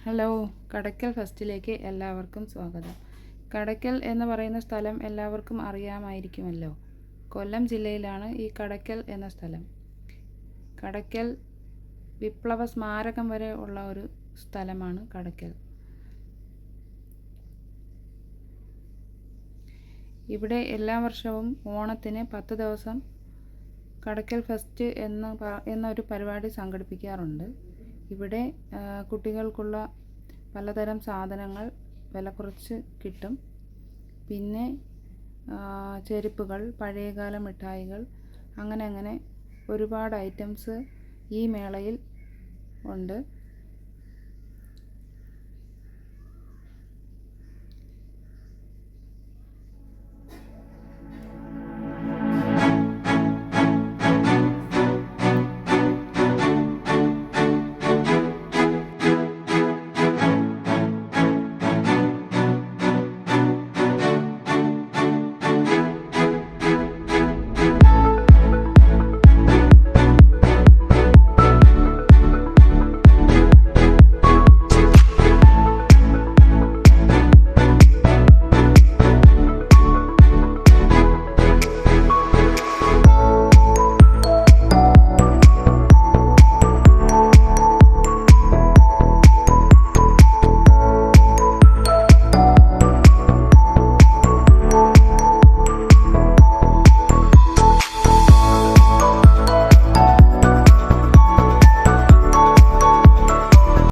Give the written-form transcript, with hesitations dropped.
Hello, Kadakkal ഫെസ്റ്റിലേക്ക് എല്ലാവർക്കും സ്വാഗതം. കടയ്ക്കൽ എന്ന് പറയുന്ന സ്ഥലം എല്ലാവർക്കും അറിയാമായിരിക്കുമല്ലോ. കൊല്ലം ജില്ലയിലാണ് ഈ കടയ്ക്കൽ എന്ന സ്ഥലം. കടയ്ക്കൽ വിപ്ലവ സ്മാരകം വരെ ഉള്ള ഒരു സ്ഥലമാണ് കടയ്ക്കൽ. ഇവിടെ എല്ലാ വർഷവും ഓണത്തിന് 10 ദിവസം കടയ്ക്കൽ ഫെസ്റ്റ് എന്നൊരു പരിപാടി സംഘടിപ്പിക്കാറുണ്ട്. ഇവിടെ കുട്ടികൾക്കുള്ള പലതരം സാധനങ്ങൾ വില കുറച്ച് കിട്ടും. പിന്നെ ചെരുപ്പുകൾ, പഴയകാല മിഠായികൾ, അങ്ങനെ ഒരുപാട് ഐറ്റംസ് ഈ മേളയിൽ ഉണ്ട്.